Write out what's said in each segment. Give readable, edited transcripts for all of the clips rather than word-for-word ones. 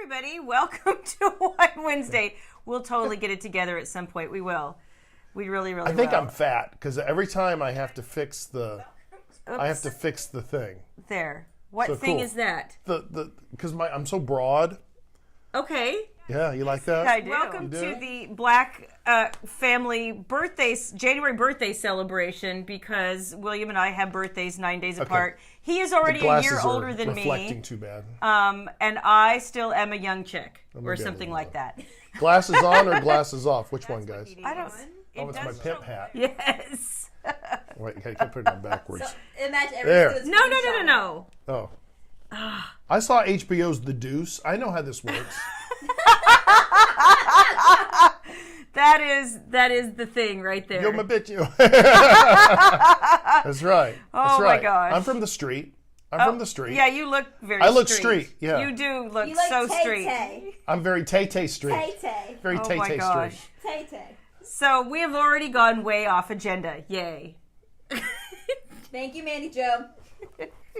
everybody. Welcome to One Wednesday. We'll totally get it together at some point. We will. We really will. I think I'm fat because every time I have to fix the, thing. There. What thing is that? Because I'm so broad. Okay. Yeah, you like that? I do. Welcome to the Black family January birthday celebration, because William and I have birthdays 9 days apart. He is already a year older than me. Reflecting too bad. And I still am a young chick, or something like that. Glasses on or glasses off? Which one, guys? I don't. Oh, it's my pimp hat. Yes. Wait, I can't put it on backwards. So, imagine there. No. Oh. I saw HBO's The Deuce. I know how this works. That is the thing right there. Yo, my bitch, you. That's right. Oh my gosh. I'm from the street. I'm from the street. Yeah, you look very I look street, yeah. You do look you so like street. Tay-tay. I'm very Tay-tay street. Tay-tay. Very Oh Tay-tay my gosh. street. Tay-tay. So we have already gone way off agenda. Yay. Thank you, Mandy Joe.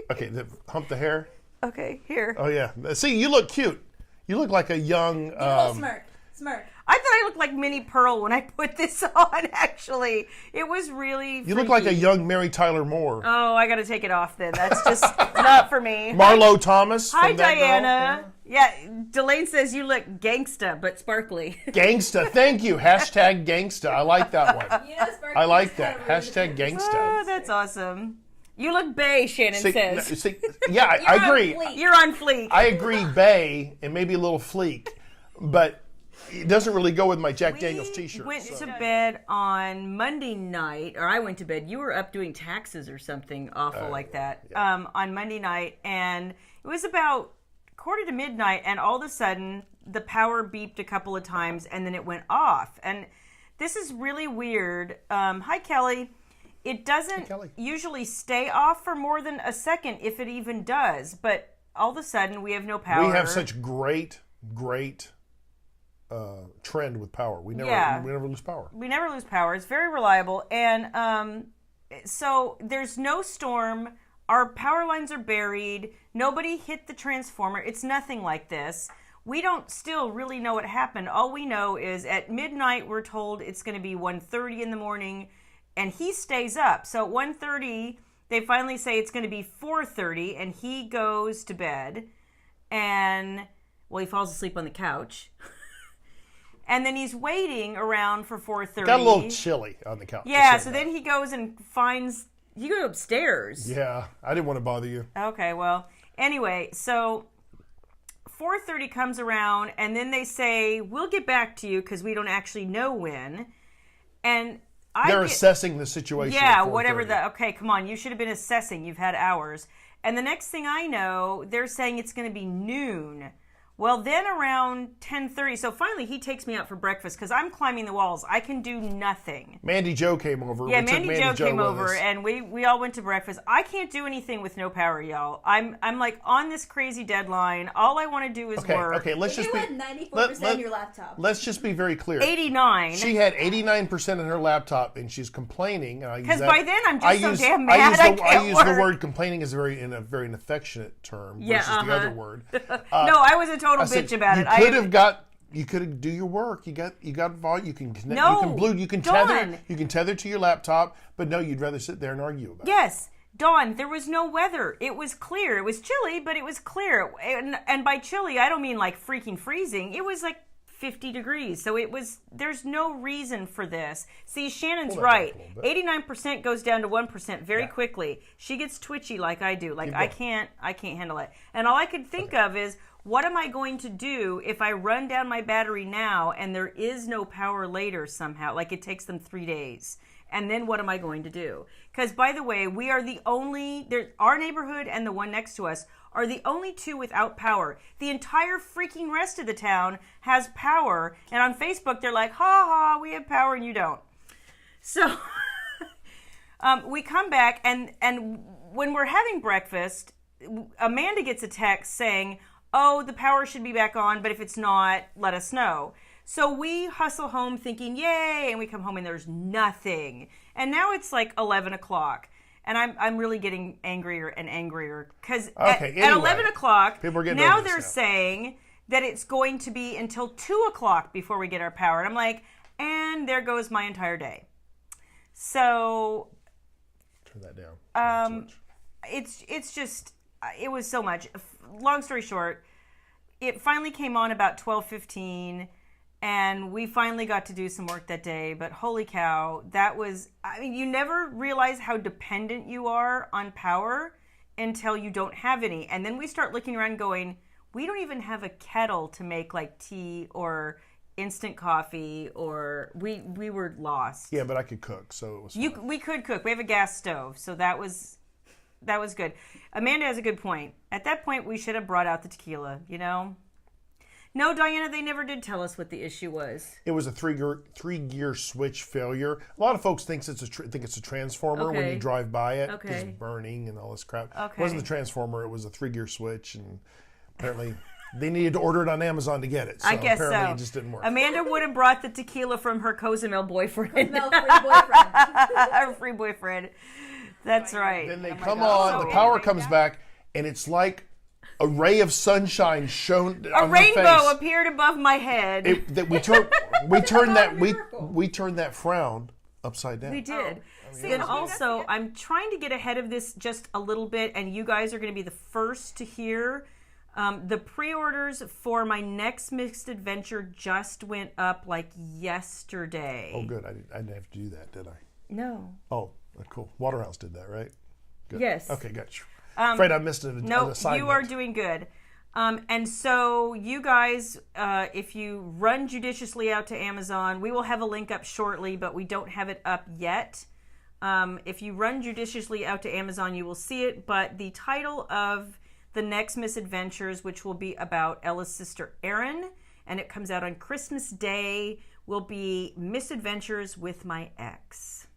Okay, hump the hair. Okay, here. Oh, yeah. See, you look cute. You look like a young... Give a little smirk. I thought I looked like Minnie Pearl when I put this on, actually. It was really You look like a young Mary Tyler Moore. Oh, I got to take it off then. That's just not for me. Marlo Thomas. Hi, from that Diana. girl. Yeah, Delane says you look gangsta, but sparkly. Gangsta. Thank you. Hashtag gangsta. I like that one. You know, sparkly I like is that. kinda rude. Hashtag gangsta. Oh, that's awesome. You look bae, Shannon says. Yeah, I agree. You're on fleek. I agree, bae, and maybe a little fleek, but it doesn't really go with my Jack Daniels t-shirt. We went to bed on Monday night, or I went to bed. You were up doing taxes or something awful like that on Monday night, and it was about 1:45, and all of a sudden the power beeped a couple of times, and then it went off. And this is really weird. Hi, Kelly. It doesn't usually stay off for more than a second, if it even does. But all of a sudden, we have no power. We have such great trend with power. We never lose power. We never lose power. It's very reliable. And so there's no storm. Our power lines are buried. Nobody hit the transformer. It's nothing like this. We don't still really know what happened. All we know is at midnight, we're told it's going to be 1:30 in the morning. And he stays up. So at 1:30, they finally say it's going to be 4:30, and he goes to bed. And, well, he falls asleep on the couch. And then he's waiting around for 4:30. Got a little chilly on the couch. Yeah, so then he goes and you go upstairs. Yeah, I didn't want to bother you. Okay, well, anyway, so 4:30 comes around, and then they say, we'll get back to you because we don't actually know when. And they're assessing the situation. Yeah, whatever okay, come on. You should have been assessing. You've had hours. And the next thing I know, they're saying it's going to be noon. Well, then around 10:30, so finally he takes me out for breakfast because I'm climbing the walls. I can do nothing. Mandy Joe came over. Yeah, Mandy Joe came over, and we all went to breakfast. I can't do anything with no power, y'all. I'm like on this crazy deadline. All I want to do is work. Okay, let's just be... You had 94% of your laptop. Let's just be very clear. 89. She had 89% in her laptop, and she's complaining. Because by then I'm just so damn mad I use the word complaining as in a very affectionate term versus the other word. No, I was a total bitch about it. You could do your work. You got volume. You can connect. No, you can tether. You can tether to your laptop. But no, you'd rather sit there and argue about it. Yes, Dawn. There was no weather. It was clear. It was chilly, but it was clear. And by chilly, I don't mean like freaking freezing. It was like 50 degrees. So it was. There's no reason for this. See, Shannon's right. 89% goes down to 1% very quickly. She gets twitchy like I do. Like I can't handle it. And all I could think of is, what am I going to do if I run down my battery now and there is no power later somehow? Like it takes them 3 days. And then what am I going to do? Because, by the way, we are the only, our neighborhood and the one next to us are the only two without power. The entire freaking rest of the town has power. And on Facebook, they're like, ha ha, we have power and you don't. So we come back and when we're having breakfast, Amanda gets a text saying, oh, the power should be back on, but if it's not, let us know. So we hustle home thinking, yay, and we come home and there's nothing. And now it's like 11 o'clock. And I'm really getting angrier and angrier. Because at 11 o'clock, now they're saying that it's going to be until 2 o'clock before we get our power. And I'm like, and there goes my entire day. So Turn that down. it's just, it was so much. Long story short, it finally came on about 12:15, and we finally got to do some work that day. But holy cow, that was, I mean, you never realize how dependent you are on power until you don't have any. And then we start looking around going, we don't even have a kettle to make like tea or instant coffee, or we were lost. Yeah, but I could cook, so it was fine. We could cook. We have a gas stove, so that was good. Amanda has a good point. At that point, we should have brought out the tequila, you know? No, Diana, they never did tell us what the issue was. It was a three-gear switch failure. A lot of folks think it's a transformer when Okay. you drive by it. Okay. Because burning and all this crap. Okay. It wasn't the transformer. It was a three-gear switch, and apparently they needed to order it on Amazon to get it. So I guess apparently so. it just didn't work. Amanda would have brought the tequila from her Cozumel boyfriend. No, free boyfriend. Her free boyfriend. That's right. Then they Oh my come God. on, So the power anyway, comes back, and it's like a ray of sunshine shone a on her rainbow face. appeared above my head. We turned that frown upside down. We did. See, And okay, also, that's I'm trying to get ahead of this just a little bit, and you guys are going to be the first to hear. The pre-orders for my next Misadventure just went up like yesterday. Oh, good. I didn't have to do that, did I? No. Oh, cool. Waterhouse did that, right? Good. Yes. Okay, gotcha. Afraid I missed an No, assignment. you are doing good. And so you guys, if you run judiciously out to Amazon, we will have a link up shortly, but we don't have it up yet. If you run judiciously out to Amazon, you will see it. But the title of the next Misadventures, which will be about Ella's sister Erin, and it comes out on Christmas Day, will be Misadventures with My Ex.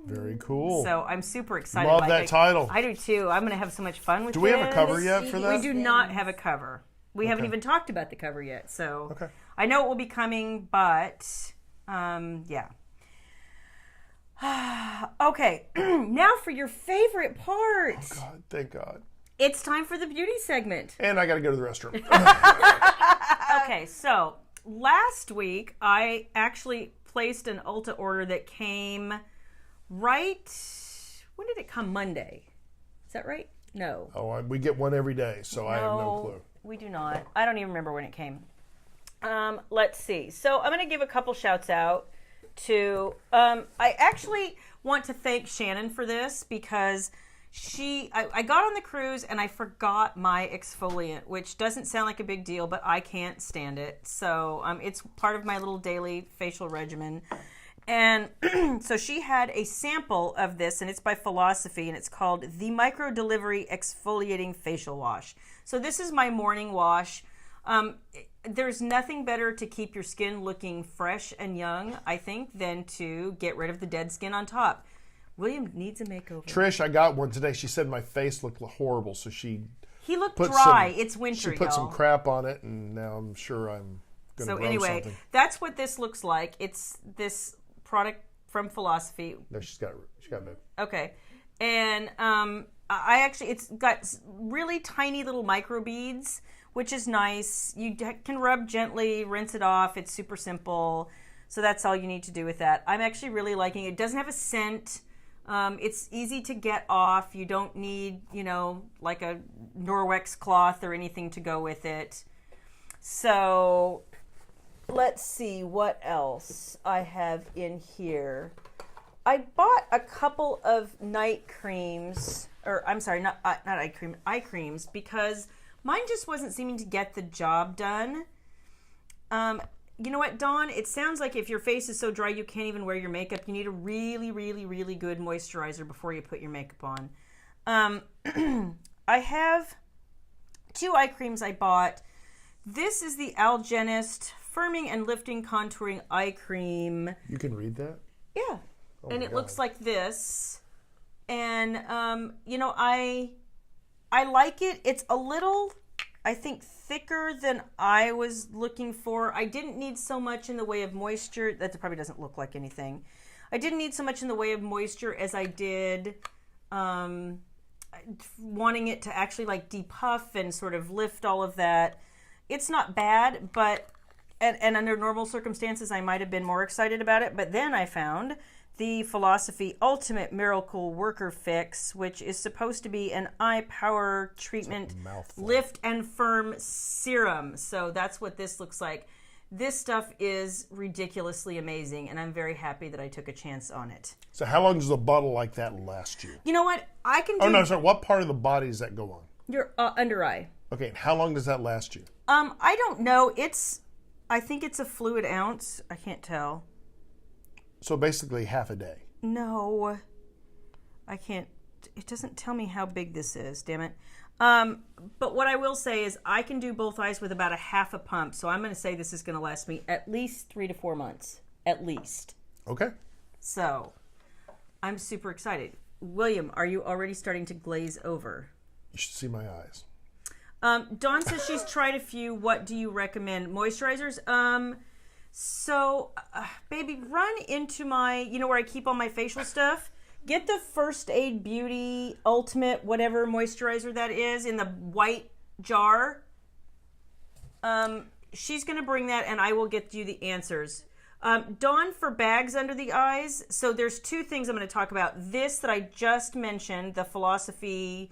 Very cool. So I'm super excited. Love that title. I do too. I'm going to have so much fun with Do we have a this. cover yet for that? We do not have a cover. We haven't Okay. even talked about the cover yet. So Okay. I know it will be coming, but yeah. Okay, now for your favorite part. God, thank God. It's time for the beauty segment. And I got to go to the restroom. Okay, so last week I actually placed an Ulta order that came right. When did it come? Monday. Is that right? No. We get one every day, so I have no clue. We do not. I don't even remember when it came. Let's see. So I'm going to give a couple shouts out to. I actually want to thank Shannon for this because I got on the cruise and I forgot my exfoliant, which doesn't sound like a big deal, but I can't stand it. So it's part of my little daily facial regimen. And so she had a sample of this, and it's by Philosophy, and it's called the Micro Delivery Exfoliating Facial Wash. So this is my morning wash. There's nothing better to keep your skin looking fresh and young, I think, than to get rid of the dead skin on top. William needs a makeover. Trish, I got one today. She said my face looked horrible, so He looked put dry. some- It's winter, she put some y'all. crap on it, and now I'm sure I'm going to So grow anyway, something. that's what this looks like. It's this product from Philosophy. No, she got it. Okay. And I actually, it's got really tiny little micro beads, which is nice. You can rub gently, rinse it off. It's super simple. So that's all you need to do with that. I'm actually really liking it. It doesn't have a scent. It's easy to get off. You don't need, like a Norwex cloth or anything to go with it. So let's see what else I have in here. I bought a couple of night creams, or I'm sorry, not eye creams, because mine just wasn't seeming to get the job done. You know what, Dawn? It sounds like if your face is so dry you can't even wear your makeup, you need a really, really, really good moisturizer before you put your makeup on. I have 2 eye creams I bought. This is the Algenist Firming and Lifting Contouring Eye Cream. You can read that? Yeah. Oh And my it God. looks like this. And, I like it. It's a little, I think, thicker than I was looking for. I didn't need so much in the way of moisture. That probably doesn't look like anything. I didn't need so much in the way of moisture as I did wanting it to actually like depuff and sort of lift all of that. It's not bad, but and under normal circumstances I might have been more excited about it, but then I found the Philosophy Ultimate Miracle Worker Fix, which is supposed to be an eye power treatment lift and firm serum. So that's what this looks like. This stuff is ridiculously amazing, and I'm very happy that I took a chance on it. So how long does a bottle like that last you? You know what? I can do... Oh, no, sorry. What part of the body does that go on? Your under eye. Okay, and how long does that last you? I don't know. I think it's a fluid ounce. I can't tell. So basically half a day. No. I can't... It doesn't tell me how big this is, damn it. But what I will say is I can do both eyes with about a half a pump. So I'm going to say this is going to last me at least 3 to 4 months. At least. Okay. So I'm super excited. William, are you already starting to glaze over? You should see my eyes. Dawn says she's tried a few. What do you recommend? Moisturizers? Baby, run into my, where I keep all my facial stuff. Get the First Aid Beauty Ultimate whatever moisturizer that is in the white jar. She's going to bring that and I will get you the answers. Dawn, for bags under the eyes. So there's two things I'm going to talk about. This that I just mentioned, the Philosophy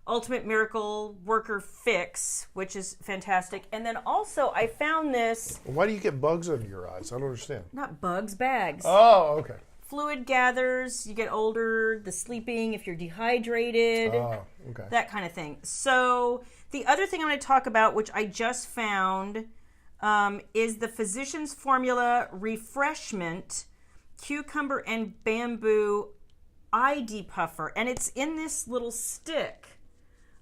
Ultimate Miracle Worker Fix, which is fantastic. And then also I found this. Why do you get bugs under your eyes? I don't understand. Not bugs, bags. Oh, okay. Fluid gathers, you get older, the sleeping, if you're dehydrated, okay. That kind of thing. So the other thing I'm going to talk about, which I just found, is the Physicians Formula Refreshment Cucumber and Bamboo Eye Depuffer. And it's in this little stick.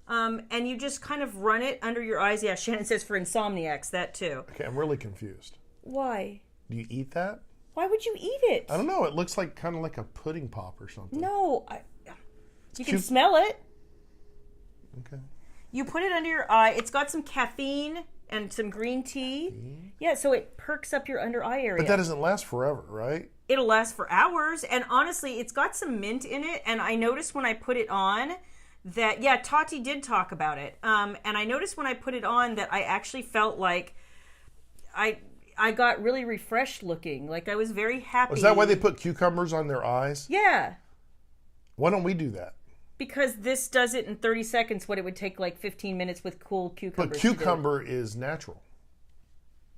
And you just kind of run it under your eyes. Yeah, Shannon says for insomniacs, that too. Okay, I'm really confused. Why? Do you eat that? Why would you eat it? I don't know. It looks like kind of like a pudding pop or something. No. You can smell it. Okay. You put it under your eye. It's got some caffeine and some green tea. Yeah, so it perks up your under eye area. But that doesn't last forever, right? It'll last for hours. And honestly, it's got some mint in it. And I noticed when I put it on that, yeah, Tati did talk about it. And I noticed when I put it on that I actually felt like I got really refreshed looking. Like I was very happy. Is that why they put cucumbers on their eyes? Yeah. Why don't we do that? Because this does it in 30 seconds what it would take like 15 minutes with cool cucumbers. But cucumber is natural.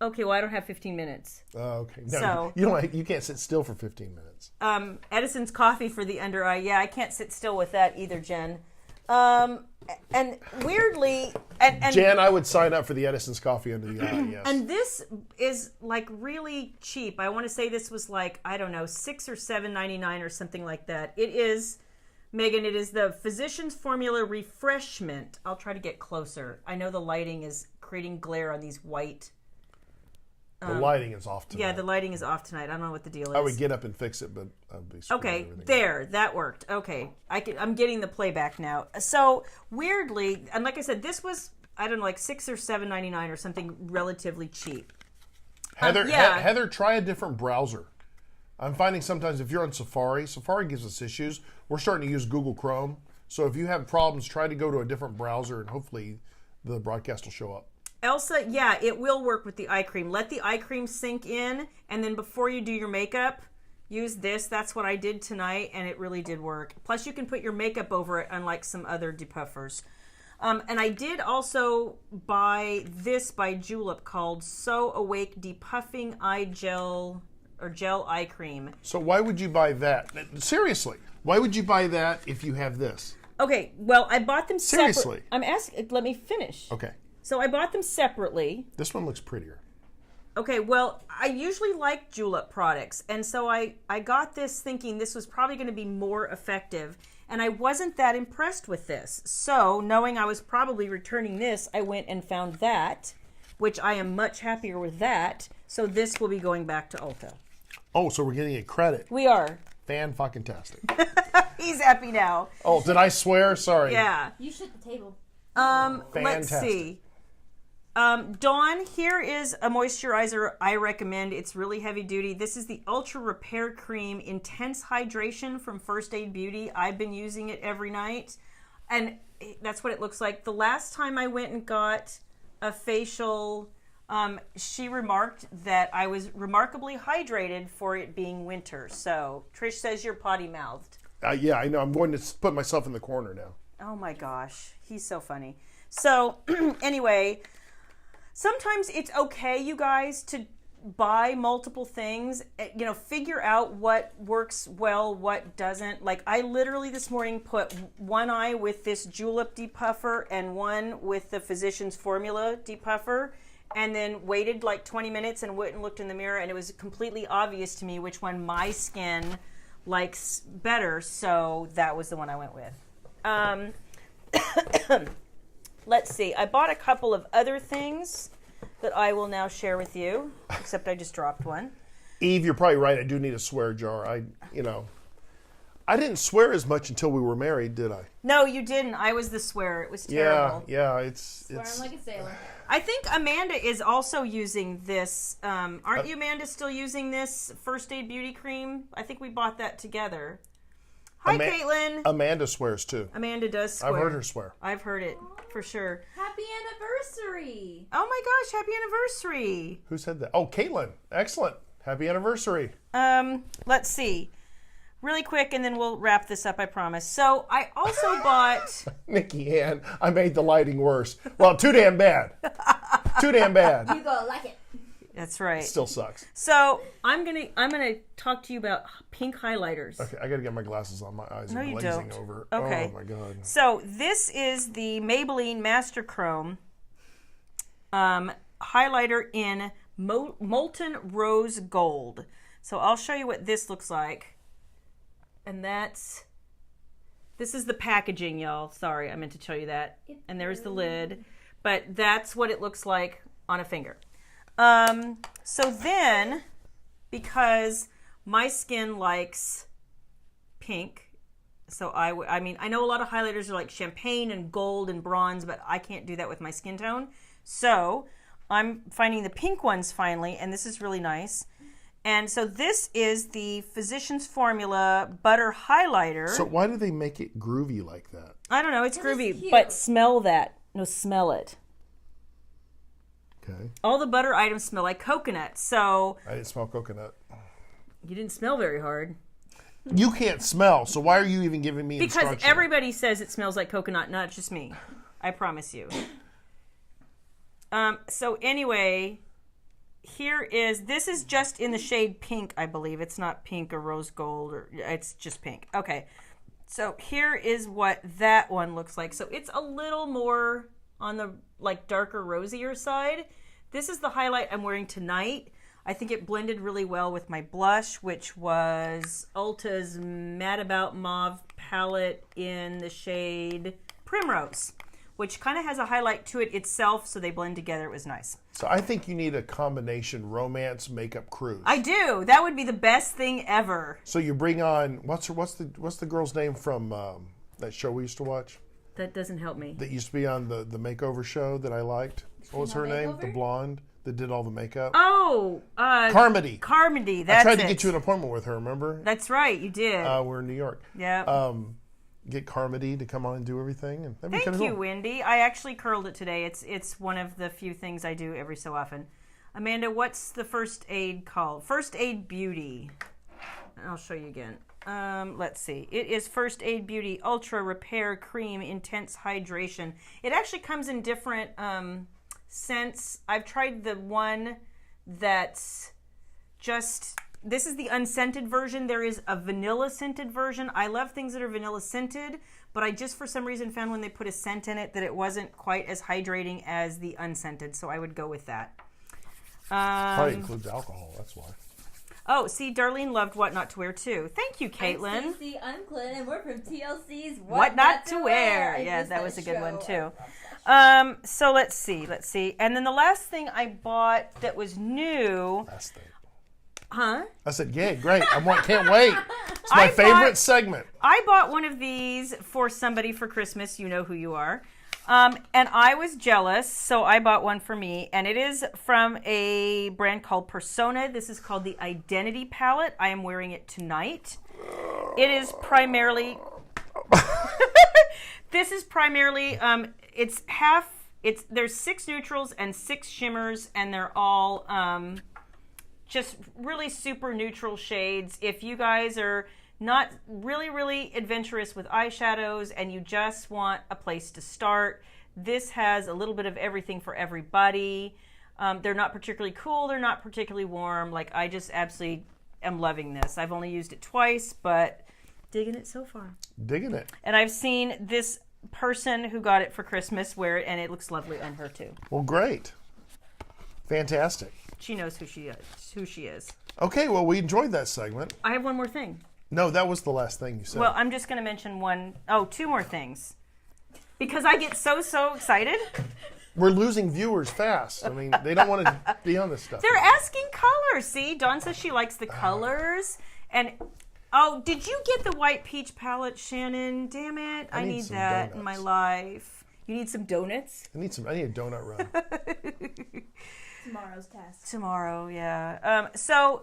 Okay, well I don't have 15 minutes. Okay. No, So, you can't sit still for 15 minutes. Edison's coffee for the under eye. Yeah, I can't sit still with that either, Jen. And weirdly, and Jan, I would sign up for the Edison's coffee under the eye. Yes. And this is like really cheap. I want to say this was like, I don't know, $6 or $7.99 or something like that. It is, Megan. It is the Physicians Formula Refreshment. I'll try to get closer. I know the lighting is creating glare on these white. The lighting is off tonight. Yeah, the lighting is off tonight. I don't know what the deal is. I would get up and fix it, but I'd be screwing Okay, everything there, up. that worked. Okay, I'm getting the playback now. So weirdly, and like I said, this was, I don't know, like $6 or $7.99 or something relatively cheap. Heather, yeah. Heather, try a different browser. I'm finding sometimes if you're on Safari gives us issues. We're starting to use Google Chrome. So if you have problems, try to go to a different browser and hopefully the broadcast will show up. Elsa, yeah, it will work with the eye cream. Let the eye cream sink in, and then before you do your makeup, use this. That's what I did tonight, and it really did work. Plus, you can put your makeup over it, unlike some other depuffers. And I did also buy this by Julep called So Awake Depuffing Eye Gel, or Gel Eye Cream. So why would you buy that? Seriously, why would you buy that if you have this? Okay, well, I bought them Seriously? I'm asking, let me finish. Okay. So I bought them separately. This one looks prettier. Okay, well, I usually like Julep products, and so I got this thinking this was probably going to be more effective, and I wasn't that impressed with this. So, knowing I was probably returning this, I went and found that, which I am much happier with that, so this will be going back to Ulta. Oh, so we're getting a credit. We are. Fan-fucking-tastic. He's happy now. Oh, did I swear? Sorry. Yeah. You shook the table. Let's see. Dawn, here is a moisturizer I recommend. It's really heavy duty. This is the Ultra Repair Cream Intense Hydration from First Aid Beauty. I've been using it every night. And that's what it looks like. The last time I went and got a facial, she remarked that I was remarkably hydrated for it being winter. So Trish says you're potty mouthed. Yeah, I know. I'm going to put myself in the corner now. Oh my gosh, he's so funny. So anyway, sometimes it's okay, you guys, to buy multiple things. You know, figure out what works well, what doesn't. Like I literally this morning put one eye with this julep depuffer and one with the Physicians Formula depuffer, and then waited like 20 minutes and went and looked in the mirror, and it was completely obvious to me which one my skin likes better, so that was the one I went with. Let's see. I bought a couple of other things that I will now share with you, except I just dropped one. Eve, you're probably right. I do need a swear jar. I didn't swear as much until we were married, did I? No, you didn't. I was the swearer. It was terrible. Yeah. It's Swearing like a sailor. I think Amanda is also using this. Aren't you, Amanda, still using this First Aid Beauty Cream? I think we bought that together. Hi, Caitlin. Amanda swears too. Amanda does swear. I've heard her swear. I've heard it for sure. Happy anniversary. Oh my gosh, happy anniversary. Who said that? Oh, Caitlin. Excellent. Happy anniversary. Let's see. Really quick, and then we'll wrap this up, I promise. So I also bought... Nikki Ann, I made the lighting worse. Well, too damn bad. Too damn bad. You go like it. That's right. Still sucks. So I'm gonna talk to you about pink highlighters. Okay, I gotta get my glasses on. My eyes No, are you glazing don't. over. Okay. Oh my god. So this is the Maybelline Master Chrome highlighter in Molten Rose Gold. So I'll show you what this looks like. And this is the packaging, y'all. Sorry, I meant to show you that. And there's the lid. But that's what it looks like on a finger. So then, because my skin likes pink, so I mean, I know a lot of highlighters are like champagne and gold and bronze, but I can't do that with my skin tone. So I'm finding the pink ones finally, and this is really nice. And so this is the Physicians Formula Butter Highlighter. So why do they make it groovy like that? I don't know, it's Because it's groovy, cute. but smell that. No, smell it. Okay. All the butter items smell like coconut, so... I didn't smell coconut. You didn't smell very hard. You can't smell, so why are you even giving me Because instruction? everybody says it smells like coconut, not just me. I promise you. So anyway... this is just in the shade pink, I believe. It's not pink or rose gold, or it's just pink. Okay, so here is what that one looks like. So it's a little more on the like darker, rosier side. This is the highlight I'm wearing tonight. I think it blended really well with my blush, which was Ulta's Mad About Mauve palette in the shade Primrose, which kind of has a highlight to it itself, so they blend together. It was nice. So I think you need a combination romance makeup cruise. I do. That would be the best thing ever. So you bring on what's the girl's name from that show we used to watch? That doesn't help me. That used to be on the makeover show that I liked. What was her name? Makeover? The blonde that did all the makeup. Oh, Carmody. Carmody. That's I tried to it. get you an appointment with her. Remember? That's right. You did. We're in New York. Yeah. Get Carmody to come on and do everything, and that'd be Thank kinda you, cool. Wendy. I actually curled it today. It's one of the few things I do every so often. Amanda, what's the first aid called? First Aid Beauty. I'll show you again. Let's see. It is First Aid Beauty Ultra Repair Cream Intense Hydration. It actually comes in different scents. I've tried the one that's just... This is the unscented version. There is a vanilla scented version. I love things that are vanilla scented, but I just for some reason found when they put a scent in it that it wasn't quite as hydrating as the unscented, so I would go with that. Probably includes alcohol. That's why. Oh, see, Darlene loved What Not to Wear too. Thank you, I'm Caitlin. Stacey Unclin, and we're from TLC's What Not to Wear. I Yeah, missed that was a good one show. too. So let's see. And then the last thing I bought that was new. Last thing. Huh? I said, "Yeah, great! Can't wait. It's my favorite segment." I bought one of these for somebody for Christmas. You know who you are. And I was jealous, so I bought one for me. And it is from a brand called Persona. This is called the Identity Palette. I am wearing it tonight. It is primarily... This is primarily, there's 6 neutrals and 6 shimmers, and they're all just really super neutral shades. If you guys are not really, really adventurous with eyeshadows and you just want a place to start, this has a little bit of everything for everybody. They're not particularly cool. They're not particularly warm. Like, I just absolutely am loving this. I've only used it twice, but digging it so far. Digging it. And I've seen this person who got it for Christmas wear it, and it looks lovely on her too. Well, great. Fantastic. She knows who she is. Okay, well, we enjoyed that segment. I have one more thing. No, that was the last thing you said. Well, I'm just going to mention two more things. Because I get so excited. We're losing viewers fast. I mean, they don't want to be on this stuff. They're asking colors. See, Dawn says she likes the colors. And, did you get the white peach palette, Shannon? Damn it. I need that donuts in my life. You need some donuts? I need a donut run. Tomorrow's task. Tomorrow, yeah. So,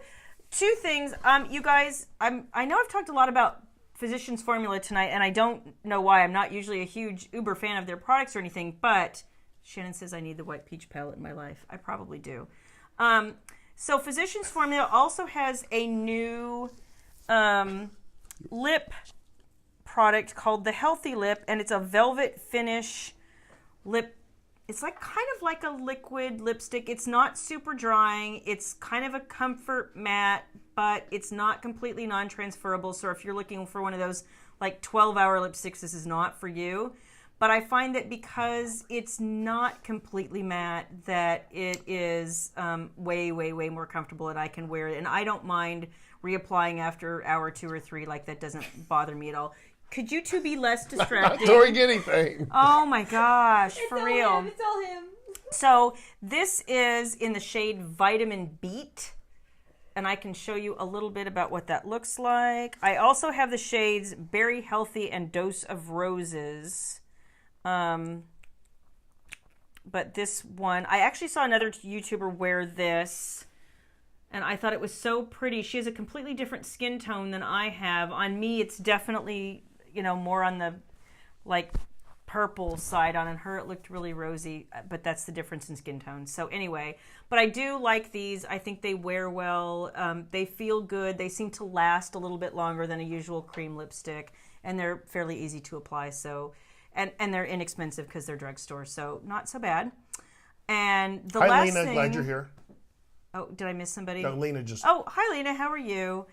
2 things. You guys, I know I've talked a lot about Physicians Formula tonight, and I don't know why. I'm not usually a huge uber fan of their products or anything, but Shannon says I need the white peach palette in my life. I probably do. So Physicians Formula also has a new lip product called the Healthy Lip, and it's a velvet finish lip. It's like kind of like a liquid lipstick. It's not super drying. It's kind of a comfort matte, but it's not completely non-transferable. So if you're looking for one of those like 12-hour lipsticks, this is not for you. But I find that because it's not completely matte, that it is way more comfortable, and I can wear it. And I don't mind reapplying after hour 2 or 3. Like, that doesn't bother me at all. Could you two be less distracting? Not doing anything. Oh my gosh, for It's all real. him. It's all him. So this is in the shade Vitamin Beat, and I can show you a little bit about what that looks like. I also have the shades Berry Healthy and Dose of Roses. But this one, I actually saw another YouTuber wear this, and I thought it was so pretty. She has a completely different skin tone than I have. On me, it's definitely, more on the, like, purple side. On her, it looked really rosy, but that's the difference in skin tone. So anyway, but I do like these. I think they wear well. They feel good. They seem to last a little bit longer than a usual cream lipstick, and they're fairly easy to apply. So, and they're inexpensive because they're drugstore, so not so bad. And the Hi, last Lena. thing, Glad you're here. Oh, did I miss somebody? No, Lena just... Oh, hi, Lena. How are you?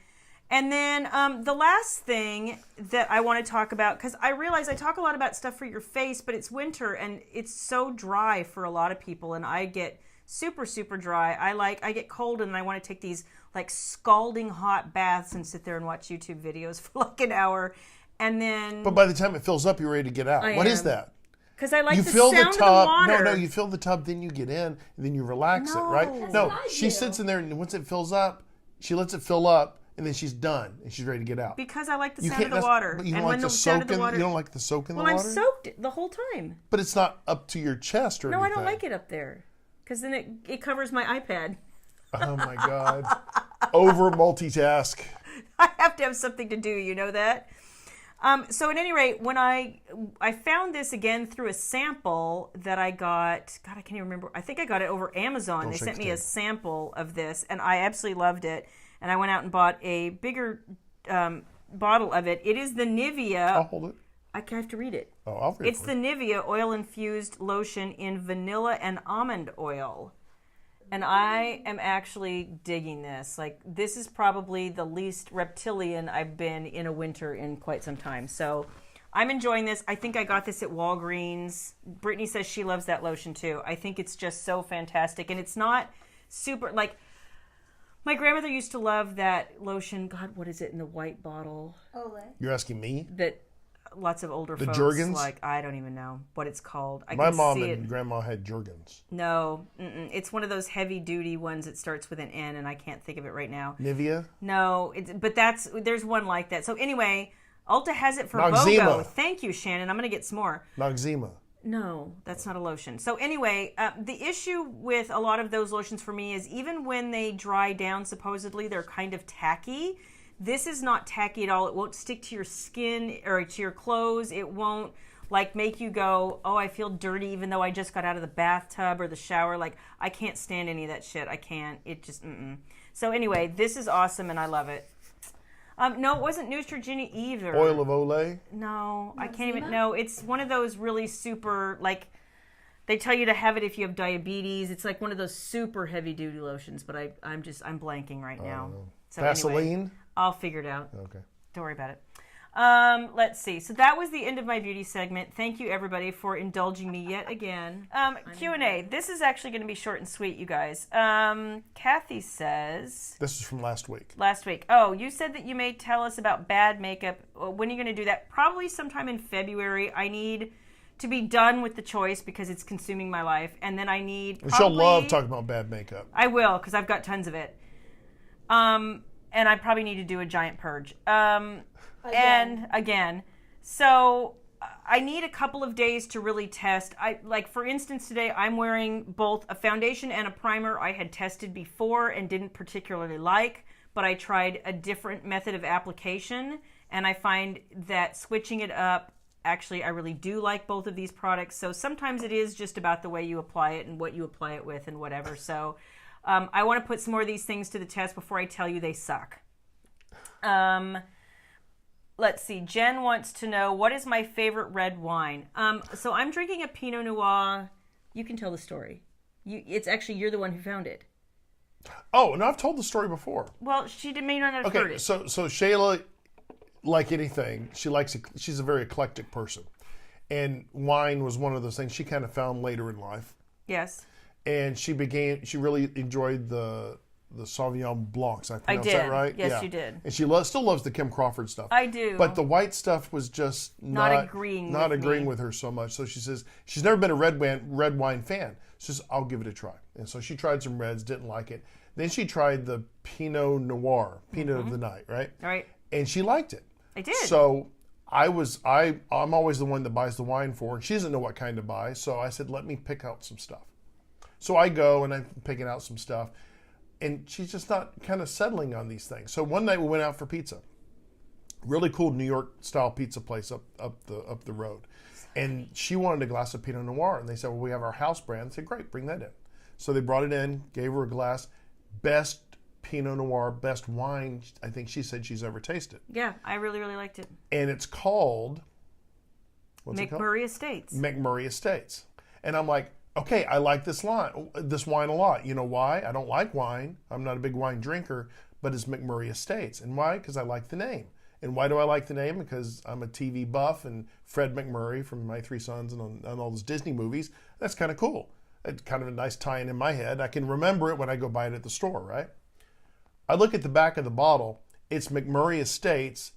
And then the last thing that I want to talk about, because I realize I talk a lot about stuff for your face, but it's winter and it's so dry for a lot of people, and I get super dry. I get cold and I want to take these like scalding hot baths and sit there and watch YouTube videos for like an hour, and then... But by the time it fills up, you're ready to get out. What is that? Because I like You the fill sound the tub. of the water. No, you fill the tub, then you get in, and then you relax it, right? That's No, what I she do. sits in there, and once it fills up, she lets it fill up, and then she's done, and she's ready to get out. Because I like the You sound of the that's- water. But you And don't when like the the sound soak of the in. water... You don't like the soak in Well, the I'm water. soaked the whole time. But it's not up to your chest or No, anything. I don't like it up there. Because then it covers my iPad. Oh my God! Over multitask. I have to have something to do, you know that? So at any rate, when I found this again through a sample that I got, God, I can't even remember. I think I got it over Amazon. Don't They shake sent the me a tape. sample of this, and I absolutely loved it. And I went out and bought a bigger bottle of it. It is the I'll Nivea. hold it. I have to read it. Oh, I'll read It's it. the Nivea oil-infused lotion in vanilla and almond oil. And I am actually digging this. Like, this is probably the least reptilian I've been in a winter in quite some time. So I'm enjoying this. I think I got this at Walgreens. Brittany says she loves that lotion too. I think it's just so fantastic. And it's not super, like, my grandmother used to love that lotion. God, what is it in the white bottle? Olay. You're asking me? That lots of older folks Jergens? like. I don't even know what it's called. I My can mom see and it. grandma had Jergens. No, it's one of those heavy-duty ones that starts with an N, and I can't think of it right now. Nivea? No, but there's one like that. So anyway, Ulta has it for Noxzema. BOGO. Thank you, Shannon. I'm going to get some more. Noxzema. No, that's not a lotion. So anyway, the issue with a lot of those lotions for me is even when they dry down, supposedly, they're kind of tacky. This is not tacky at all. It won't stick to your skin or to your clothes. It won't, like make you go, oh, I feel dirty even though I just got out of the bathtub or the shower. Like, I can't stand any of that shit. I can't. It just, So anyway, this is awesome and I love it. No, it wasn't Neutrogena either. Oil of Olay? No, I can't even. Noxzema? No, it's one of those really super, like, they tell you to have it if you have diabetes. It's like one of those super heavy duty lotions, but I'm blanking right now. So Vaseline? anyway, I'll figure it out. Okay. Don't worry about it. Let's see. So that was the end of my beauty segment. Thank you, everybody, for indulging me yet again. Q&A. This is actually going to be short and sweet, you guys. Kathy says... This is from last week. Last week. Oh, you said that you may tell us about bad makeup. When are you going to do that? Probably sometime in February. I need to be done with the choice because it's consuming my life. And then I need probably... She'll love talking about bad makeup. I will, because I've got tons of it. And I probably need to do a giant purge. Again. So I need a couple of days to really test. For instance, today I'm wearing both a foundation and a primer I had tested before and didn't particularly like, but I tried a different method of application, and I find that switching it up, actually, I really do like both of these products. So sometimes it is just about the way you apply it and what you apply it with and whatever. So I want to put some more of these things to the test before I tell you they suck. Let's see. Jen wants to know, what is my favorite red wine? So I'm drinking a Pinot Noir. You can tell the story. You're the one who found it. Oh, and I've told the story before. Well, may not have heard it. So Shayla, like anything, she's a very eclectic person. And wine was one of those things she kind of found later in life. Yes. And she really enjoyed the Sauvignon Blancs. I pronounced that right? Yes, you did. And she still loves the Kim Crawford stuff. I do. But the white stuff was just not agreeing with her so much. So she says she's never been a red wine fan. She says, I'll give it a try. And so she tried some reds, didn't like it. Then she tried the Pinot Noir, Pinot of the night, right? Right. And she liked it. I did. So I'm always the one that buys the wine for her. And she doesn't know what kind to buy. So I said, let me pick out some stuff. So I go and I'm picking out some stuff. And she's just not kind of settling on these things. So one night we went out for pizza. Really cool New York style pizza place up the road. And she wanted a glass of Pinot Noir. And they said, well, we have our house brand. I said, great, bring that in. So they brought it in, gave her a glass. Best Pinot Noir, best wine I think she said she's ever tasted. Yeah, I really, really liked it. And it's called... McMurray Estates. McMurray Estates. And I'm like, okay, I like this wine a lot. You know why? I don't like wine. I'm not a big wine drinker, but it's McMurray Estates. And why? Because I like the name. And why do I like the name? Because I'm a TV buff, and Fred McMurray from My Three Sons and on all those Disney movies, that's kind of cool. It's kind of a nice tie-in my head. I can remember it when I go buy it at the store, right? I look at the back of the bottle. It's McMurray Estates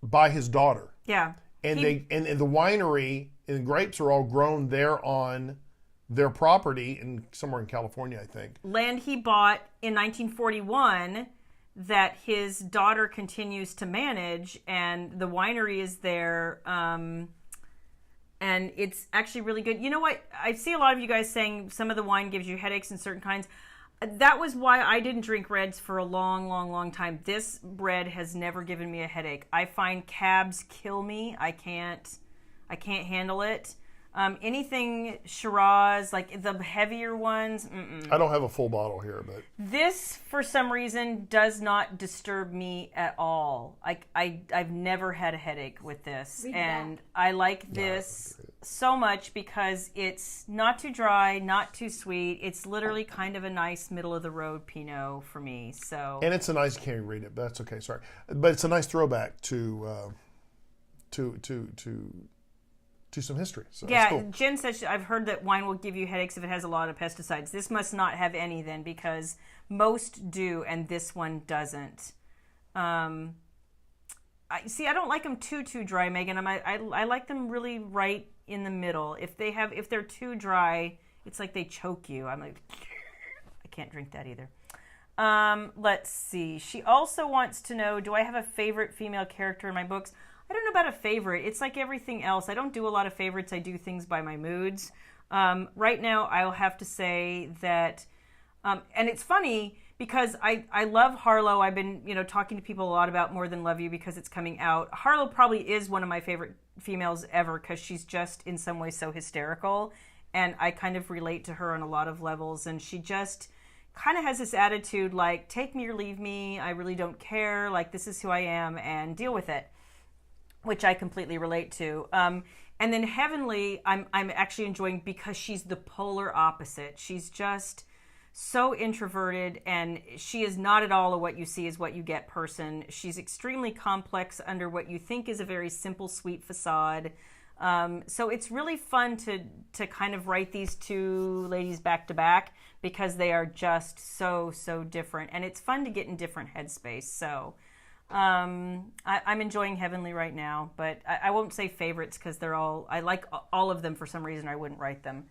by his daughter. Yeah. And the winery and the grapes are all grown there on their property somewhere in California, I think. Land he bought in 1941 that his daughter continues to manage, and the winery is there, and it's actually really good. You know what? I see a lot of you guys saying some of the wine gives you headaches in certain kinds. That was why I didn't drink reds for a long, long, long time. This red has never given me a headache. I find cabs kill me. I can't handle it. Anything Shiraz, like the heavier ones, I don't have a full bottle here, but this, for some reason, does not disturb me at all. I've never had a headache with this, and I like this so much because it's not too dry, not too sweet. It's literally kind of a nice middle of the road Pinot for me. So, and it's a nice, can't read it, but that's okay. Sorry, but it's a nice throwback to some history. So yeah, that's cool. Jen says, I've heard that wine will give you headaches if it has a lot of pesticides. This must not have any then, because most do, and this one doesn't. I don't like them too dry, Megan. I like them really right in the middle. If they're too dry, it's like they choke you. I'm like, I can't drink that either. Let's see. She also wants to know, do I have a favorite female character in my books? I don't know about a favorite. It's like everything else. I don't do a lot of favorites. I do things by my moods. Right now, I'll have to say that, and it's funny because I love Harlow. I've been, talking to people a lot about More Than Love You because it's coming out. Harlow probably is one of my favorite females ever because she's just in some ways so hysterical. And I kind of relate to her on a lot of levels. And she just kind of has this attitude like, take me or leave me. I really don't care. Like, this is who I am and deal with it, which I completely relate to. And then Heavenly, I'm actually enjoying because she's the polar opposite. She's just so introverted, and she is not at all a what you see is what you get person. She's extremely complex under what you think is a very simple, sweet facade. So it's really fun to kind of write these two ladies back to back because they are just so different, and it's fun to get in different headspace. So I'm enjoying Heavenly right now, but I won't say favorites because I like all of them for some reason. I wouldn't write them.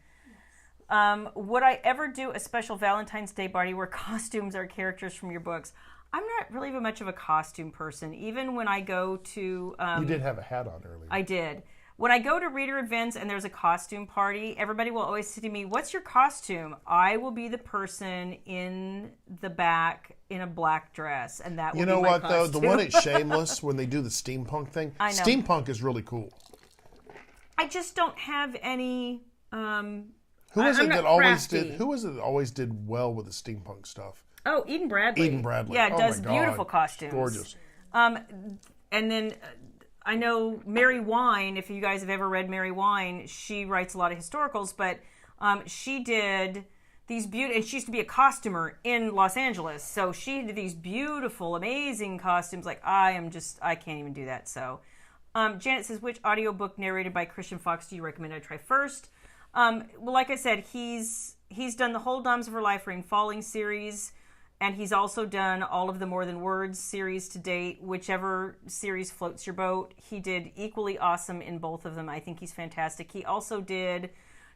Would I ever do a special Valentine's Day party where costumes are characters from your books? I'm not really much of a costume person. Even when I go to... you did have a hat on earlier. I did. When I go to reader events and there's a costume party, everybody will always say to me, what's your costume? I will be the person in the back in a black dress, and that will be my costume. You know what, though? The one at Shameless, when they do the steampunk thing, I know. Steampunk is really cool. I just don't have any... Who was it that crafty. always did well with the steampunk stuff? Oh, Eden Bradley. Eden Bradley. Yeah, oh does my God. beautiful costumes. Gorgeous. And then I know Mary Wine, if you guys have ever read Mary Wine, she writes a lot of historicals, but she did these beautiful, and she used to be a costumer in Los Angeles, so she did these beautiful, amazing costumes. Like, I can't even do that. So Janet says, which audiobook narrated by Christian Fox do you recommend I try first? Well, like I said, he's done the whole Doms of Her Life Rain Falling series, and he's also done all of the More Than Words series to date, whichever series floats your boat. He did equally awesome in both of them. I think he's fantastic. He also did, I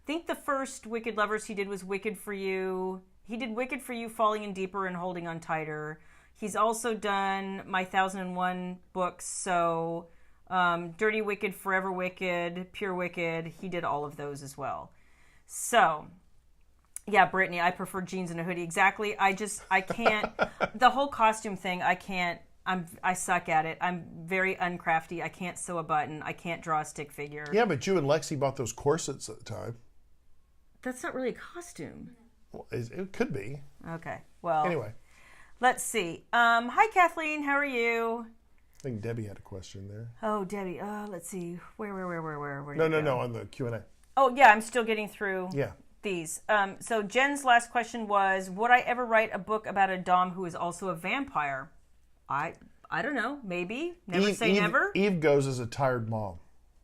think the first Wicked Lovers he did was Wicked for You. He did Wicked for You, Falling in Deeper, and Holding on Tighter. He's also done my 1001 books, so... Dirty Wicked, Forever Wicked, Pure Wicked. He did all of those as well. So, yeah, Brittany, I prefer jeans and a hoodie. Exactly. I can't. The whole costume thing, I can't. I suck at it. I'm very uncrafty. I can't sew a button. I can't draw a stick figure. Yeah, but you and Lexi bought those corsets at the time. That's not really a costume. Well, it could be. Okay. Well. Anyway. Let's see. Hi, Kathleen. How are you? I think Debbie had a question there. Oh, Debbie. Let's see. Where? No, on the Q&A. Oh, yeah, I'm still getting through Yeah. these. So Jen's last question was, would I ever write a book about a dom who is also a vampire? I don't know. Maybe. Never say never. Eve goes as a tired mom.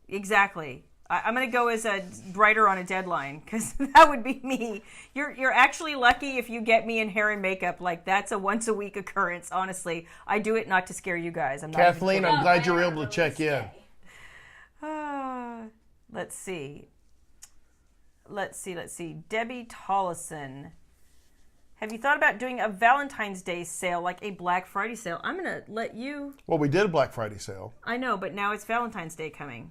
Exactly. I'm going to go as a writer on a deadline because that would be me. You're actually lucky if you get me in hair and makeup. Like, that's a once a week occurrence, honestly. I do it not to scare you guys. I'm not Kathleen, I'm glad you were able to check in. Let's see. Debbie Tollison. Have you thought about doing a Valentine's Day sale, like a Black Friday sale? I'm going to let you... Well, we did a Black Friday sale. I know, but now it's Valentine's Day coming.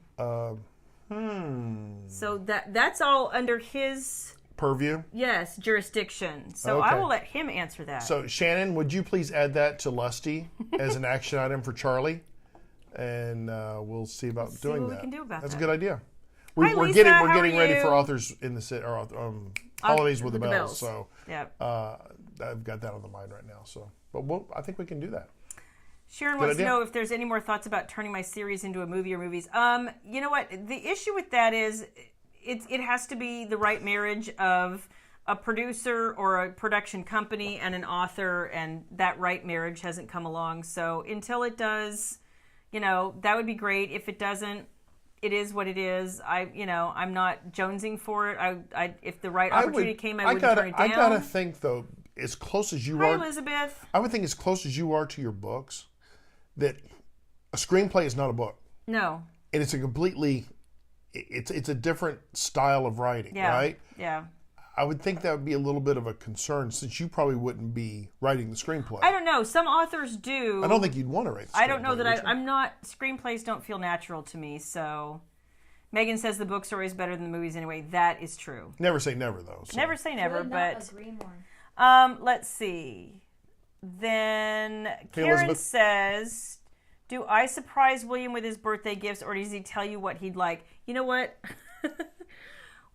So that's all under his... Purview? Yes, jurisdiction. So Okay. I will let him answer that. So, Shannon, would you please add that to Lusty as an action item for Charlie? And we'll see about doing that. what we can do about That's that. a good idea. Hi, We're Lisa, getting how are ready you? for authors in the city, or holidays with the bells. So Yep. I've got that on the mind right now. So, but I think we can do that. Sharon Good wants to idea. know if there's any more thoughts about turning my series into a movie or movies. You know what? The issue with that is it has to be the right marriage of a producer or a production company and an author, and that right marriage hasn't come along. So until it does, that would be great. If it doesn't, it is what it is. I'm not jonesing for it. If the right opportunity came, I wouldn't turn it down. I gotta think though, as close as you Hi, are, Elizabeth. I would think as close as you are to your books, that a screenplay is not a book, No. and it's it's a different style of writing, Yeah. right? Yeah. I would think that would be a little bit of a concern since you probably wouldn't be writing the screenplay. I don't know. Some authors do. I don't think you'd want to write the screenplay. I don't know that would you? I'm not. Screenplays don't feel natural to me. So, Megan says the books are always better than the movies anyway. That is true. Never say never, though. So. Never say never, Could but not agree more. let's see. Then Hey, Karen Elizabeth. says, do I surprise William with his birthday gifts, or does he tell you what he'd like? You know what?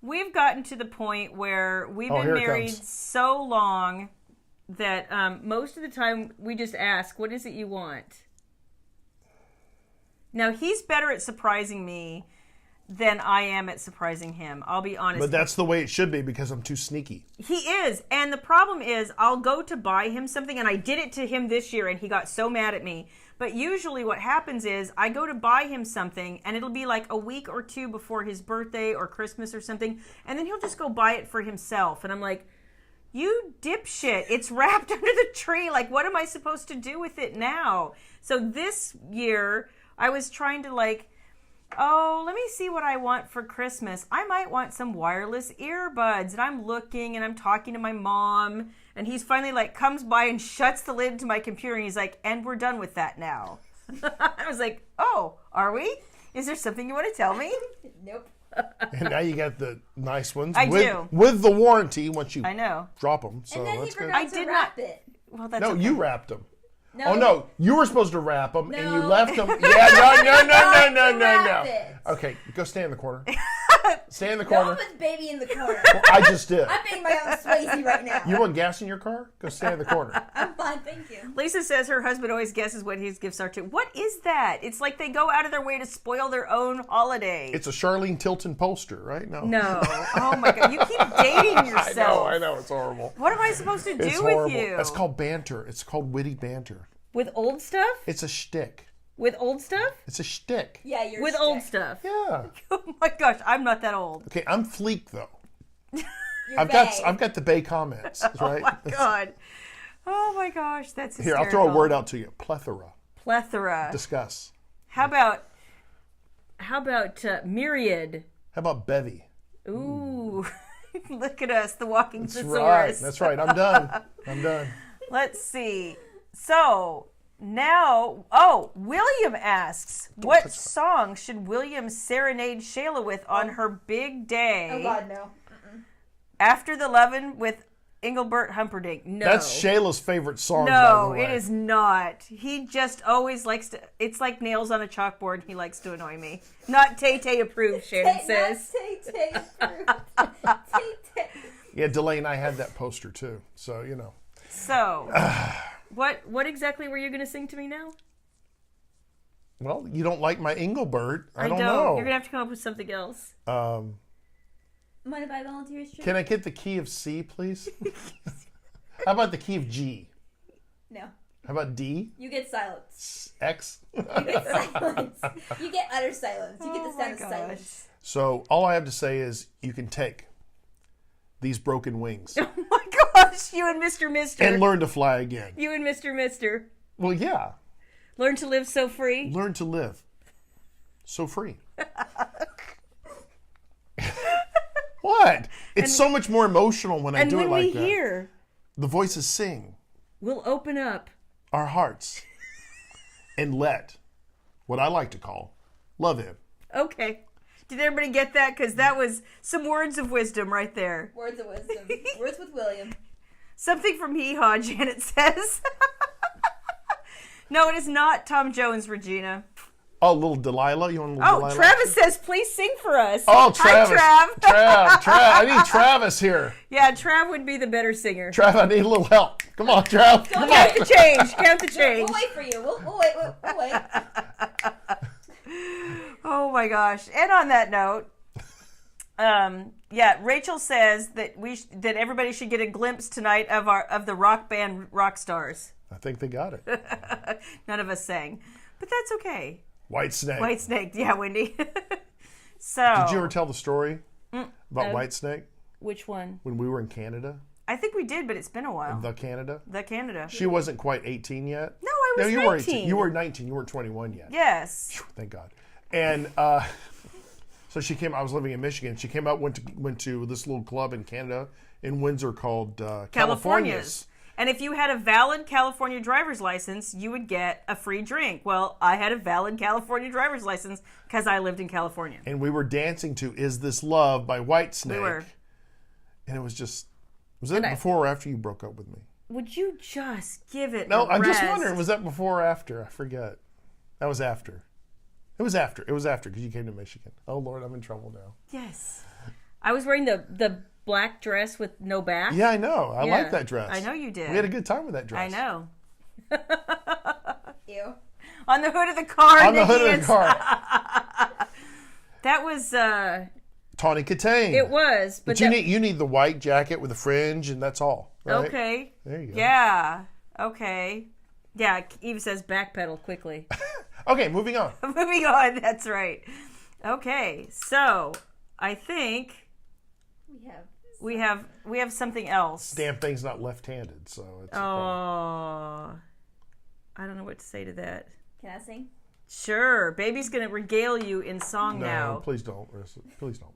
We've gotten to the point where we've been here it married comes. so long that most of the time we just ask, what is it you want? Now, he's better at surprising me than I am at surprising him. I'll be honest. But that's the way it should be because I'm too sneaky. He is. And the problem is, I'll go to buy him something, and I did it to him this year, and he got so mad at me. But usually what happens is, I go to buy him something, and it'll be like a week or two before his birthday or Christmas or something, and then he'll just go buy it for himself. And I'm like, you dipshit, it's wrapped under the tree. Like, what am I supposed to do with it now? So this year, I was trying to oh, let me see what I want for Christmas. I might want some wireless earbuds. And I'm looking and I'm talking to my mom. And he's finally comes by and shuts the lid to my computer. And he's like, and we're done with that now. I was like, oh, are we? Is there something you want to tell me? Nope. And now you got the nice ones. I with, do. With the warranty once you I know. drop them. So And then he that's good. forgot I to did wrap it. Well, that's No, okay. you wrapped them. No. Oh, no. You were supposed to wrap them and you No. left them. Yeah, no. Wrap it. Okay, go stand in the corner. Stay in the No corner. one puts baby in the corner. I just did. I'm being my own Swayze right now. You want gas in your car? Go stand in the corner. I'm fine, thank you. Lisa says her husband always guesses what his gifts are to. What is that? It's like they go out of their way to spoil their own holiday. It's a Charlene Tilton poster, right? No. No. Oh my God. You keep dating yourself. I know. It's horrible. What am I supposed to do It's with horrible. you? That's called banter. It's called witty banter. With old stuff? It's a shtick. With old stuff? It's a shtick. Yeah, you're With sick. old stuff. Yeah. Oh my gosh, I'm not that old. Okay, I'm fleek though. You're I've got the Bay comments, right? Oh my God. Oh my gosh, that's Here, hysterical. I'll throw a word out to you. Plethora. Plethora. Discuss. How about myriad? How about bevy? Ooh. Look at us, the walking That's thesaurus. right. That's right. I'm done. I'm done. Let's see. So now, William asks, what song should William serenade Shayla with on her big day? Oh God, no. After the Lovin' with Engelbert Humperdinck? No. That's Shayla's favorite song, by the No, way. it is not. He just always likes to. It's like nails on a chalkboard. He likes to annoy me. Not Tay-Tay approved, Shannon says. Tay-Tay. Yeah, Delane, I had that poster too. So, you know. So, what exactly were you going to sing to me now? Well, you don't like my Engelbert. I don't You're know. going to have to come up with something else. Mind if I volunteer as Can I get the key of C, please? How about the key of G? No. How about D? You get silence. X? You get silence. You get utter silence. You get the Oh my sound of gosh. silence. So all I have to say is you can take these broken wings Oh my gosh, you and Mr. Mister. and learn to fly again. You and Mr. Mister. Well, yeah. Learn to live so free. Learn to live so free. What? It's so much more emotional when I And do when it like we that. hear, The voices sing we'll open up. our hearts and let what I like to call love in. Okay. Did everybody get that? Because that was some words of wisdom right there. Words of wisdom. Words with William. Something from Hee Haw, Janet says. No, it is not Tom Jones, Regina. Oh, little Delilah. You want a little Oh, Delilah? Travis says, please sing for us. Oh, Travis. Hi, Trav. Trav. I need Travis here. Yeah, Trav would be the better singer. Trav, I need a little help. Come on, Trav. Come Count on. the change. Count the change. We'll wait for you. We'll wait. We'll wait. Oh my gosh! And on that note, Rachel says that that everybody should get a glimpse tonight of the rock band Rock Stars. I think they got it. None of us sang, but that's okay. White Snake. White Snake, yeah, Wendy. So Did you ever tell the story about White Snake which one? when we were in Canada? I think we did, but it's been a while. The Canada? The Canada. She wasn't quite 18 yet. No, I was you 19. were 18. You were 19. You weren't 21 yet. Yes. Phew, thank God. And so she came. I was living in Michigan. She came out, went to this little club in Canada in Windsor called California's. And if you had a valid California driver's license, you would get a free drink. Well, I had a valid California driver's license because I lived in California. And we were dancing to "Is This Love" by White Snake. We were. And it was just. Was it before or after you broke up with me? would you just give it No, a I'm just rest? wondering, was that before or after? I forget. That was after. It was after because you came to Michigan. Oh, Lord, I'm in trouble now. Yes. I was wearing the black dress with no back. Yeah, I know. I Yeah, like that dress. I know you did. We had a good time with that dress. I know. Ew. On the hood of the car. On the hood Nikki, of the car. That was, Tawny Katane. it was. But you need the white jacket with the fringe, and that's all. Right? Okay. There you go. Yeah. Okay. Yeah, Eve says backpedal quickly. Okay, moving on. Moving on, that's right. Okay, so I think we have something else. Damn thing's not left-handed, so it's a Oh, problem. I don't know what to say to that. Can I sing? Sure, baby's gonna regale you in song No, now. please don't. Marissa. Please don't.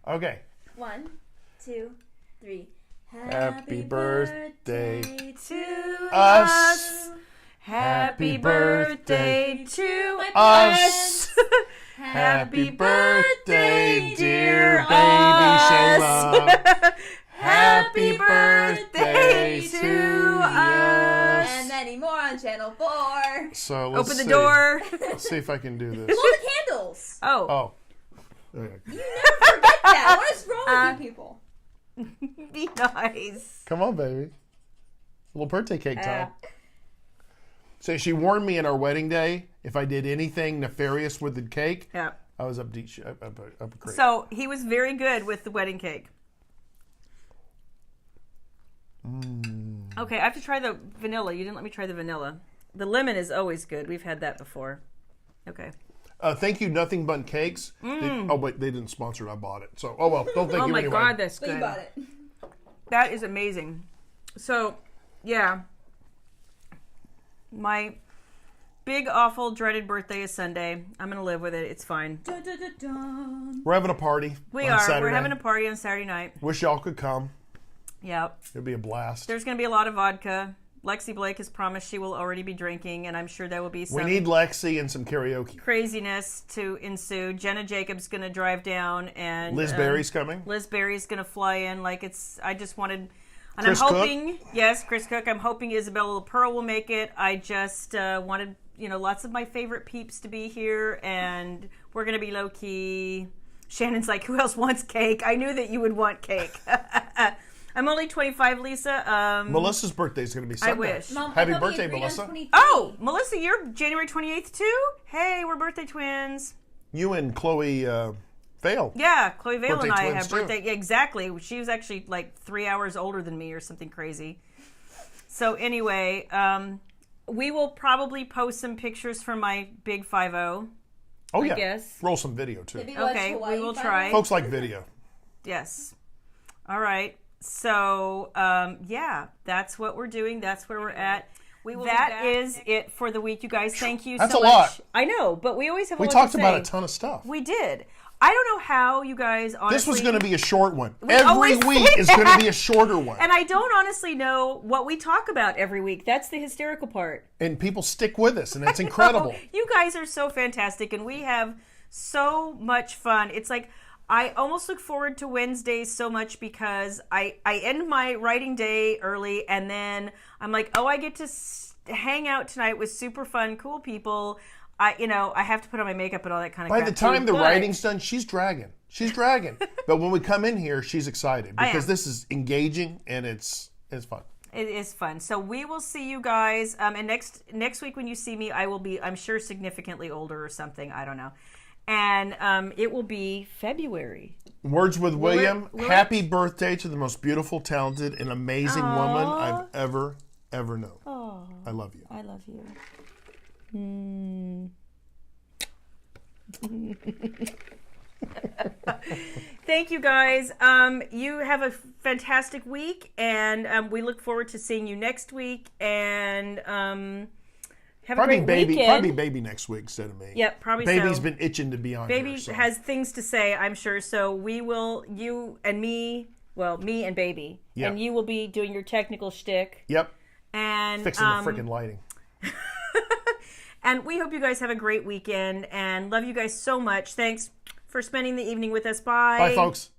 Okay. 1, 2, 3. Happy birthday To us. Happy birthday to Us. Happy birthday, dear baby us. Shayla. Happy birthday to us. And many more on Channel 4. So let's Open the see. door. Let's see if I can do this. Blow the candles. Oh, Oh. Okay. You never forget that. What is wrong with you people? be nice. Come on, baby. A little birthday cake time. So she warned me in our wedding day if I did anything nefarious with the cake, Yeah. I was up a creek. So he was very good with the wedding cake. Okay, I have to try the vanilla. You didn't let me try the vanilla. The lemon is always good. We've had that before. Okay. Thank you, Nothing But Cakes. Oh, wait, they didn't sponsor it. I bought it. So, oh, well, don't thank Oh you my anyway. God, that's But you good. bought it. That is amazing. So, yeah. My big, awful, dreaded birthday is Sunday. I'm going to live with it. It's fine. Dun, dun, dun, dun. We're having a party We on are. Saturday. We're having a party on Saturday night. Wish y'all could come. Yep. It'd be a blast. There's going to be a lot of vodka. Lexi Blake has promised she will already be drinking, and I'm sure there will be We some need Lexi and some karaoke. craziness to ensue. Jenna Jacobs going to drive down, and Liz Berry's coming. Liz Berry's going to fly in. Like I just wanted, and Chris I'm Cook? hoping, yes, Chris Cook. I'm hoping Isabella Pearl will make it. I just wanted, lots of my favorite peeps to be here, and we're going to be low key. Shannon's like, who else wants cake? I knew that you would want cake. I'm only 25, Lisa. Melissa's birthday is going to be Sunday. wish. Mom, Happy I thought we birthday, agreed on Melissa. 23. Oh, Melissa, you're January 28th too? Hey, we're birthday twins. You and Chloe Vale. Yeah, Chloe Vale Birthday and I twins, have too. birthday. Yeah, exactly. She was actually like 3 hours older than me or something crazy. So anyway, we will probably post some pictures from my big 5-0. Oh, yeah. guess. Roll some video, too. Maybe watch Okay, Hawaii we will Five-O. try. Folks like video. Yes. All right. So, yeah, that's what we're doing. That's where we're at. That is it for the week, you guys. Thank you That's so a much. lot. I know, but we always have a We lot talked to about say. a ton of stuff. We did. I don't know how you guys honestly... This was going to be a short one. We Every always week say is going to that. be a shorter one. And I don't honestly know what we talk about every week. That's the hysterical part. And people stick with us, and it's incredible. You guys are so fantastic, and we have so much fun. It's like... I almost look forward to Wednesdays so much because I end my writing day early, and then I'm like, oh, I get to hang out tonight with super fun, cool people. I have to put on my makeup and all that kind of By crap the time too, the but writing's done, she's dragging. But when we come in here, she's excited because this is engaging and it's fun. It is fun. So we will see you guys. And next week when you see me, I will be, I'm sure, significantly older or something. I don't know. And it will be February. Words with William. will Happy birthday to the most beautiful, talented, and amazing woman I've ever known. Oh, I love you. I love you. Thank you, guys. You have a fantastic week, and we look forward to seeing you next week. And have a great weekend. Probably baby next week instead of me. Yep, probably Baby's so. been itching to be on Baby here. So. has things to say, I'm sure. So we will, you and me, well, me and Baby, Yep. and you will be doing your technical shtick. Yep. And Fixing the freaking lighting. and we hope you guys have a great weekend and love you guys so much. Thanks for spending the evening with us. Bye. Bye, folks.